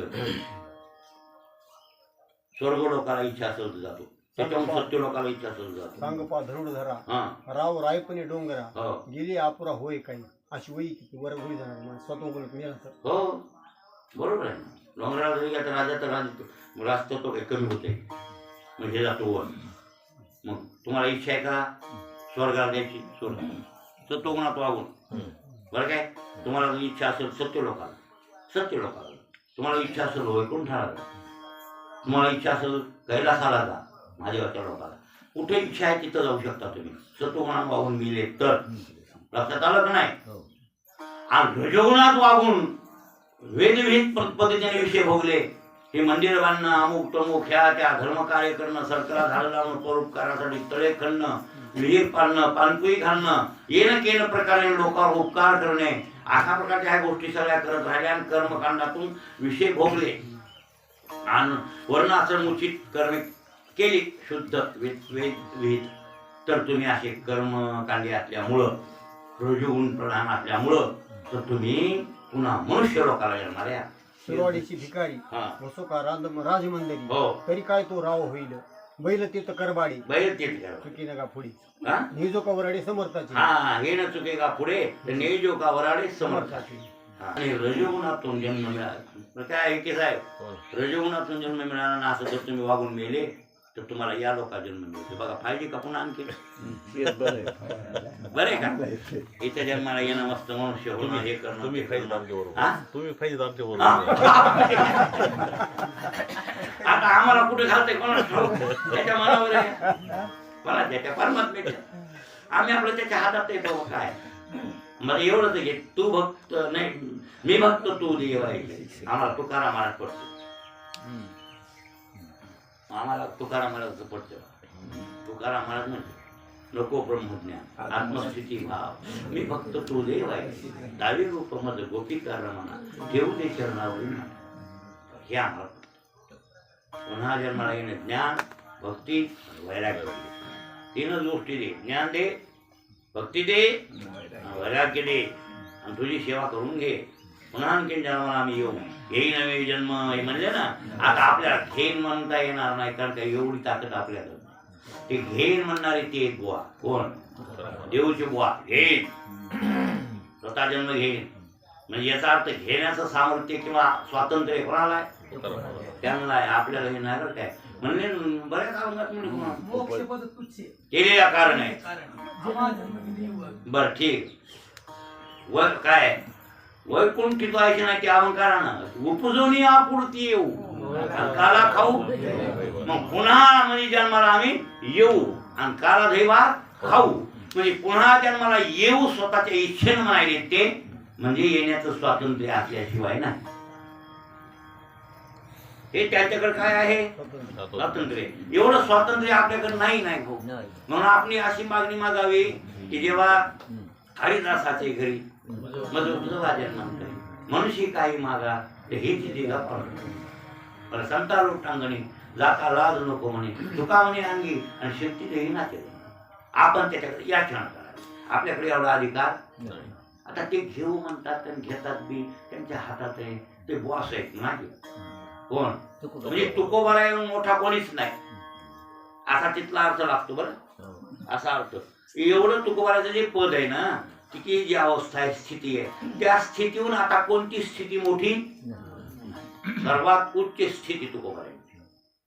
स्वर्ग लोकाला इच्छा असत जातो, त्याच्याहून सत्य लोकाला इच्छा असत जातो. सांगपा धरुड धरा हा राव रायपणे डोंगरा हो गेली अपुरा होय काही अशी वही किती वर होई जाणार स्वतः बोलत मेला तर हो बरोबर आहे ना. डोंगराला जरी गेला तर राजा तर राजा तो काही कमी होते म्हणजे जातो वर. मग तुम्हाला इच्छा आहे का स्वर्गाला द्यायची? स्वर्ग सत्वगुणात वागून बरं काय. तुम्हाला जर इच्छा असेल सत्य लोकाला तुम्हाला इच्छा असेल वैकुंठाला, तुम्हाला इच्छा असेल कैलासाला जा, महादेवाच्या लोकाला, कुठे इच्छा आहे तिथं जाऊ शकता तुम्ही सत्वगुणात वागून गेले तर. लक्षात आलं का नाही? आणि रजोगुणात वागून वेदविहित पद्धतीने विषय भोगले, हे मंदिर बांधणं, अमुक तमुक ह्या त्या धर्मकार्य करणं, सरकारला झाडं लावणं, परोपकारासाठी तळे खणणं, विहीर पाडणं, पानपुई घालणं, येणं केलं प्रकारे लोकांवर उपकार करणे, अशा प्रकारच्या ह्या गोष्टी सगळ्या करत राहिल्या आणि कर्मकांडातून विषय भोगले आणि वर्णाश्रम उचित कर्मे केली शुद्ध विहित तर तुम्ही असे कर्मकांडी असल्यामुळं, रजोगुण प्रधान असल्यामुळं तर तुम्ही पुन्हा मनुष्य लोकाला येणार या. शिरवाडीची भिकारी हा वसो का राजमंदिरी हो तरी काय तो राव होईल बैल तीर्थ करबाडी बैल तीच करा. चुकी नका पुढी हा निजो का वराडी समर्थाची हा हे न चुके का पुढे तर नेजो का वराडे समर्थ. समर्थाची आणि रजोगुणातून जन्म मिळाला काय आहे की साहेब, रजोगुणातून जन्म मिळाला ना असं जर तुम्ही वागून मेले तर तुम्हाला या लोका जन्म मिळतो. बघा फायदे का पुन्हा आणखी बरे का इथे जन्माला येणं मस्त मनुष्य होणं हे करणं तुम्ही ते फायदे करणं. आमच्या बरोबर हा? तुम्ही फायदे आमच्या बरोबर आता आम्हाला कुठे घालतंय कोणाला ठाऊक? त्याच्या मनावर आहे मला त्याच्या परमात्म्याच्या. आम्ही आपलं त्याच्या हातात आहे बाबा काय. मला एवढंच घे तू भक्त नाही मी भक्त तू देव आहे. आम्हाला तुकाराम महाराज पडतो, आम्हाला तुकाराम महाराज पडतो. तुकाराम महाराज म्हणते नको ब्रह्मज्ञान आत्मस्थिती भाव मी भक्त तू देव आहे. दावी रूप मध गोपिका रमणा ठेवू दे चरणावरी. हे आम्हाला पुन्हा जन्माला येणे ज्ञान भक्ती वैराग्य 3 गोष्टी दे. ज्ञान दे, भक्ती दे, वैराग्य दे आणि तुझी सेवा करून घे. पुन्हा आणखी जन्माला आम्ही येऊ. हे नवे जन्म हे म्हणले ना. आता आपल्याला घेन म्हणता येणार नाही कारण काही एवढी ताकद आपल्याला. ते घेन म्हणणारे ते बुवा कोण? देऊचे बुवा घेन स्वतः जन्म घेन म्हणजे याचा अर्थ घेण्याचं सामर्थ्य किंवा स्वातंत्र्य कोणाला आहे? त्यांना आहे. आपल्याला हे नाही काय म्हणले बऱ्याच अभंगात केलेल्या कारण आहे. बर ठीक व काय वैकुंठी व्हायचे नाही ते अलंकारानं उपजवणी आपुरती येऊ काला खाऊ. मग पुन्हा म्हणजे जन्माला आम्ही येऊ आणि काला दैवा खाऊ म्हणजे पुन्हा जन्माला येऊ स्वतःच्या इच्छेनं म्हणायले ते म्हणजे येण्याचं स्वातंत्र्य असल्याशिवाय ना. हे त्याच्याकडे काय आहे? स्वातंत्र्य. एवढं स्वातंत्र्य आपल्याकडे नाही भाऊ. म्हणून आपली अशी मागणी मागावी की जेव्हा हरिदासाचे घरी मनुष्य काही मागा ते हेच दिला पण संता लोटांगणी जाता लाज नको म्हणे तुका म्हणे अंगी आणि शक्ती देही नाते. आपण त्याच्याकडे याचना करावी. आपल्याकडे एवढा अधिकार आता ते घेऊ म्हणतात आणि घेतात बी त्यांच्या हातात आहे. ते बॉस आहेत नाही कोण म्हणजे तुकोबाला येऊन मोठा कोणीच नाही असा तिथला अर्थ लागतो. बरं असा अर्थ एवढं तुकोबालाचं जे पद आहे ना ती जी अवस्था आहे स्थिती आहे त्या स्थितीहून आता कोणती स्थिती मोठी? सर्वात उच्च स्थिती तुकोबा आहे.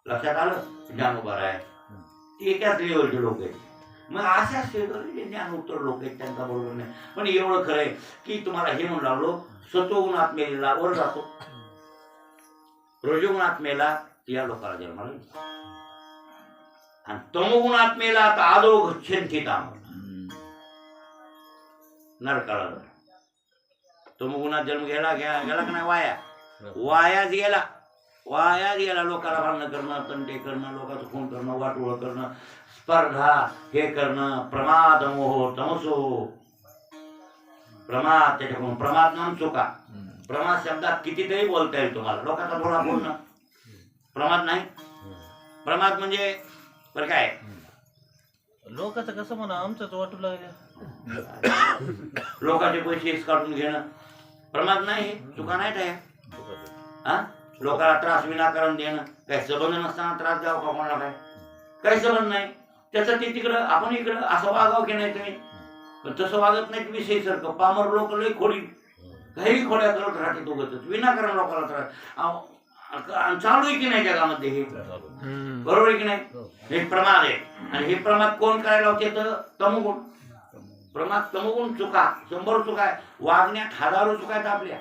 लक्षात आलं? ज्ञानोबा आहे ती एकाच लेवलचे लोक आहेत. मग अशा शेजारी ज्ञान उत्तर लोक आहेत त्यांचा बरोबर नाही. पण एवढं खरं आहे की तुम्हाला हे म्हणून लागलो, सत्वगुणात मेलेला वर जातो, रजोगुणात मेला या लोकांना जन्माला येतो. आणि तमोगुणात मेला तर आदो गच्छन्ति ताम, नरकाला जातो. तमोगुणात जन्म गेला गेला का नाही, वायाच गेला. लोकांना भांडणं करणं, तंटे करणं, लोकांचं खून करणं, वाटोळ करणं, स्पर्धा हे करणं, प्रमाद मोह तमसो, प्रमाद, त्याच्याकडून प्रमाद नाम चुका. प्रमाद शब्दात कितीतरी बोलता येईल तुम्हाला. लोकांचा थोडा बोलणं प्रमाद नाही. प्रमाद म्हणजे बरं काय, लोकांचं कसं म्हणा, आमचंच वाटू लागलं. लोकांचे पैसे काढून घेणं प्रमाद नाही, चुका नाही त्या. हा, लोकांना त्रास विनाकारण देणं, काही संबंध नसताना त्रास द्यावा का कोणाला, काय काही संबंध नाही त्याचं, ते तिकडं आपण इकडं असं वागावं की नाही तुम्ही. पण तसं वागत नाही तुम्ही सहीसारखं. पामर लोक लई खोडी, काही खोड्या करत राहते दोघंच विनाकारण लोकांना त्रास. चालू आहे की नाही जगामध्ये हे, बरोबर आहे की नाही. हे प्रमाद आहे. आणि हे प्रमाद कोण करायला होते तर तमोगुण. प्रमाद तमोगुण चुका 100 चुका आहे. वागण्यात हजारो चुका आहेत आपल्या.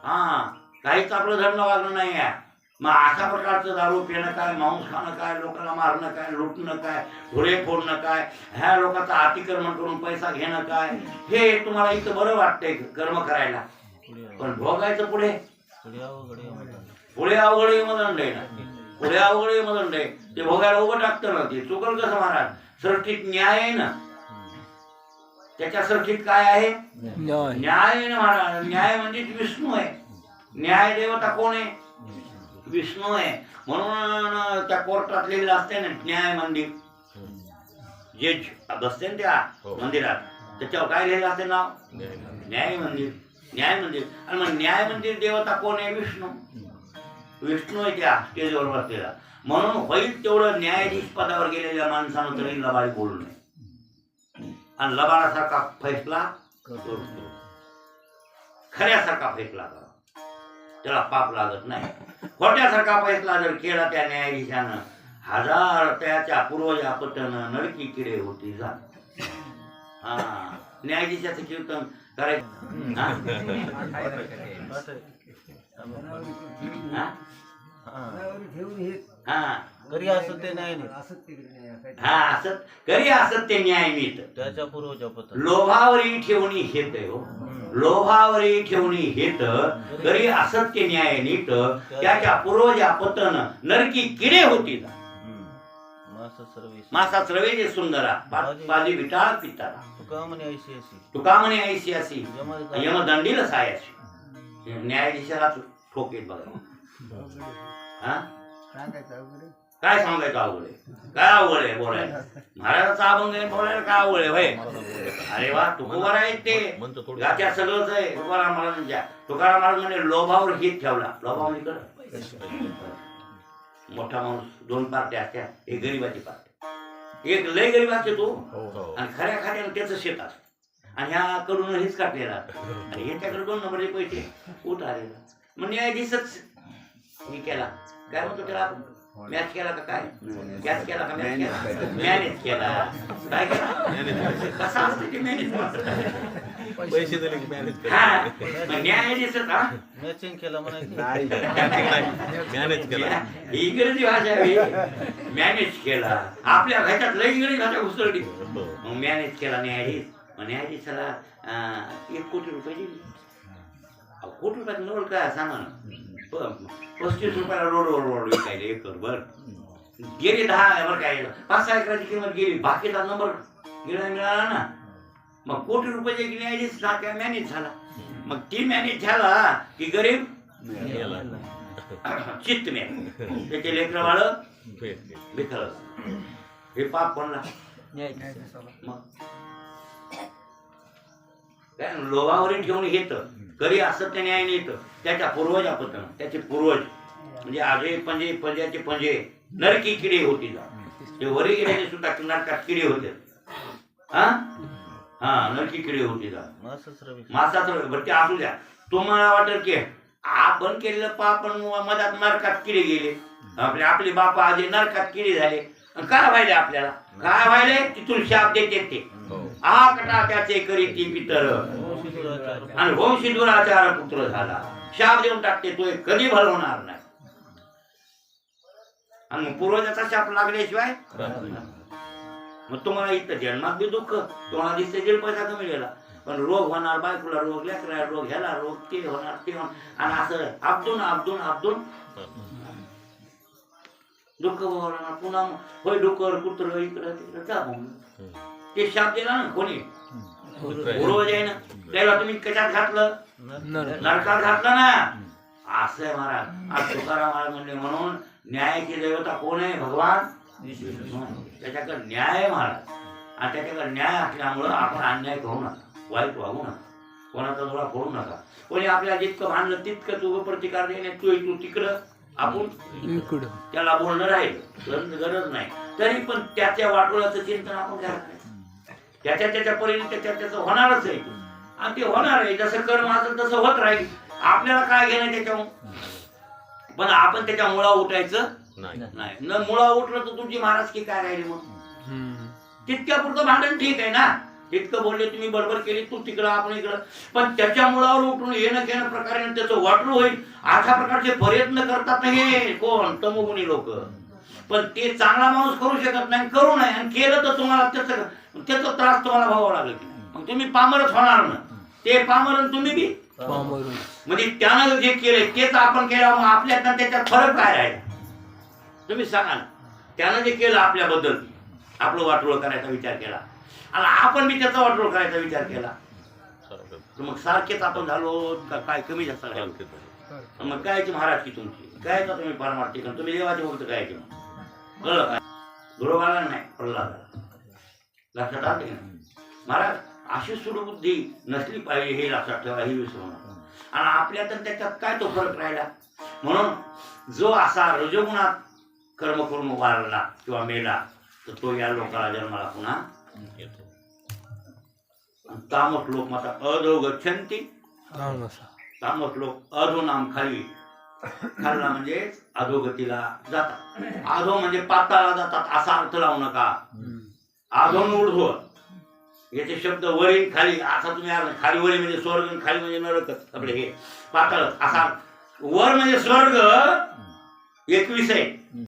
हा, काहीच आपलं धर्म वागणं नाही आहे. मग अशा प्रकारचं दारू पिणं काय, मांस खाणं काय, लोकांना मारणं काय, लुटणं काय, घोडे फोडणं काय, ह्या लोकांचं अतिक्रमण करून पैसा घेणं काय, हे तुम्हाला इथं बरं वाटतंय कर्म करायला. पण भोगायचं पुढे अवघड मदंड आहे ना. पुढे अवघड मदंड आहे. ते भोगायला उभं टाकतं ना. ते चुकल कसं महाराज. सृष्टीत न्याय आहे ना. त्याच्या सृष्टीत काय आहे, न्याय आहे ना महाराज. न्याय म्हणजे विष्णू आहे. न्याय देवता कोण आहे, विष्णू आहे. म्हणून त्या कोर्टात लिहिलेलं असते ना न्याय मंदिर, जज बसते ना त्या मंदिरात, त्याच्यावर काय लिहिलं असते नाव, न्याय मंदिर. न्याय मंदिर. आणि मग न्याय मंदिर देवता कोण आहे, विष्णू. विष्णू आहे त्या स्टेजवर बसलेला. म्हणून होईल तेवढं न्यायाधीश पदावर गेलेल्या माणसानं तरी लबाडी बोलू नये. आणि लबाडासारखा फैसला करतो, खऱ्यासारखा फैसला करा, त्याला पाप लागत नाही. खोट्यासारखा फैसला जर केला त्या न्यायाधीशानं, 1000 त्याच्या पूर्वजा पतन नरकी किडे होती जा. हा, न्यायाधीशाचं कीर्तन करायचं. घरी असत ते नाही असत घरी असत ते न्याय मिळत. त्याच्या पूर्वजा पत लोभावरी ठेवणी हेत हो, लोभावरी ठेवणी हेत. घरी असत ते न्याय नीट, त्याच्या पूर्वजा पतन नरकी किडे होती. मासा सर्वे जे सुंदरा पाली विटाळ पितारा. तुका म्हणे ऐशी अशी यमदंडीला सायाशी. न्यायाधीशाला ठोकेत बघा. हा, काय सांगायचं अवघड आहे, काय अवघड आहे बोलायला. महाराजाचा अभंग आहे बोलायला काय अवघड आहे होय. अरे वा, तुकोबार आहे ते गात्या सगळंच आहे तुकाराम महाराजांच्या. तुकाराम महाराज म्हणजे लोभावर हित ठेवला. लोभा म्हणजे मोठा माणूस 2 पार्ट्या असत्या, एक गरीबाची पार्टी, एक लय गरीब असते तो आणि खऱ्या खात्यानं त्याचं शेत असत. आणि ह्या कडून हेच काढलेला आणि ह्याच्याकडे 2 नंबरचे पैसे उठ आलेला. मग न्यायाधीशच हे केला, काय म्हणतो त्याला, मॅच केला का काय, गॅस केला का मॅच केला, मॅनेज केला. काय केला, कसा असतं ते मॅनेज पैसे दिले की मॅनेज न्यायाधीशच. हा, मॅचिंग केला म्हणायचं, मॅनेज केला. इंग्रजी भाषा मॅनेज केला. आपल्या घरात लई इंग्रजी भाषा घुसळली. मग मॅनेज केला न्यायाधीश. न्यायाधीशाला 1 कोटी रुपये दिले. कोटी रुपयात नोट काय सांगा ना, 35 रुपयाला रोड विकायला एकर. बर गेली 10 बरं काय 5-6 एकराची किंमत गेली, बाकीचा नंबर मिळाला ना. मग कोटी रुपयाचे न्यायाधीश मॅनेज झाला. मग ती मॅनेज झाला की गरीब चित्त मेल, त्याचे लेकरं बाळ बेखळ. हे पाप कोणला, मग काय लोभावरी ठेवून घेतं. घरी असत ते न्याय येतं. त्याच्या पूर्वजा पतन, त्याचे पूर्वज म्हणजे आजे पंजे पंजाचे पंजे नरकी किडे होती जा. ते वरी गेलेले सुद्धा नरकात किडे होते. हा, नरकी किडे होती जा. मासाच बरं ते असू द्या. तुम्हाला वाटेल की आपण केलेलं पाप मधात नरकात किडे गेले, आपले बापा आजे नरकात किडे झाले. आणि काय व्हायले आपल्याला काय व्हायले तिथून शाप देते ते आ कटा त्याचे करीती पितर आणि वंशी दुराचार पुत्र झाला शाप देऊन टाकते तो कधी भरवणार नाही आणि मग पूर्वजाचा शाप लागल्याशिवाय मग तुम्हाला इथं जन्मात बी दुःख तुम्हाला दिसते 1.5 पैसा कमी गेला पण रोग होणार बायकोला रोग लेकराला रोग ह्याला रोग ते होणार ते होणार आणि असं आपदून दुःख होणार पुन्हा होय डुकर कुत्र इकडं तिकडं जा म्हणून ते शाप दिला ना कोणी पूर्वज आहे ना त्याला तुम्ही कशात घातलं नरकात घातलं ना असं आहे महाराज आज तुकाराम महाराज म्हणले म्हणून न्यायाची देवता कोण आहे भगवान त्याच्याकडे न्याय आहे महाराज आणि त्याच्याकडे न्याय असल्यामुळं आपण अन्याय करू नका वाईट वागू नका कोणाचा डोळा फोडू नका कोणी आपल्याला जितकं भांडलं तितकं तू प्रतिकार देणे तू तिकडं आपण त्याला बोलणं राहील गरज नाही तरी पण त्याच्या वाटोळ्याचं चिंतन आपण करत नाही त्याच्या परीने त्याचं होणारच आहे आणि ते होणार आहे जसं कर्म असेल तसं होत राहील आपल्याला काय घेणं त्याच्यावर पण आपण त्याच्या मुळा उठायचं नाही न मुळा उठलं तर तुमची महाराजकी काय राहिली मग तितक्या पुरतं भांडण ठीक आहे ना तितकं बोलले तुम्ही बरोबर केली तू तिकडं आपण इकडं पण त्याच्या मुळावर उठून येणं घेणं प्रकारे त्याचं वाटलं होईल अशा प्रकारचे प्रयत्न करतात ना हे कोण तमोगुणी लोक पण ते चांगला माणूस करू शकत नाही करू नये आणि केलं तर तुम्हाला त्याचा त्रास तुम्हाला भोगावा लागेल मग तुम्ही पामरच होणार ना ते पामर तुम्ही बी म्हणजे त्यानं जे केले तेच आपण केलं मग आपल्यात त्याच्यात फरक काय राहिला तुम्ही सांगा ना त्यानं जे केलं आपल्याबद्दल आपलं वाटोळ करायचा विचार केला आणि आपण बी त्याचा वाटोळ करायचा विचार केला तर मग सारखेच आपण झालो काय कमी जास्त राहिलो मग कायची महाराज की तुमची काय का तुम्ही परमार्थिक तुम्ही देवाचे भक्त काय की मग कळलं काय गुरुबाला नाही प्रल्हादाला लक्षात आलं की नाही महाराज अशी सुडबुद्धी नसली पाहिजे हे लक्षात ठेवा ही विसरू नका आणि आपल्यात त्याच्यात काय तो फरक राहिला म्हणून जो असा रजोगुणात कर्म करून वारला किंवा मेला तर तो या लोकाला जन्माला पुन्हा येतो तामस लोक माता अधो गच्छन्ति तामस लोक अधो नाम खाली खाल्ला म्हणजे अधोगतीला जातात अधो म्हणजे पाताळाला जातात असा अर्थ लावू नका अधोन ऊर्ध्व याचे शब्द वरील खाली असा तुम्ही खाली वरी म्हणजे स्वर्ग खाली म्हणजे नरकच आपले हे पाताळ असा वर म्हणजे स्वर्ग 21 आहे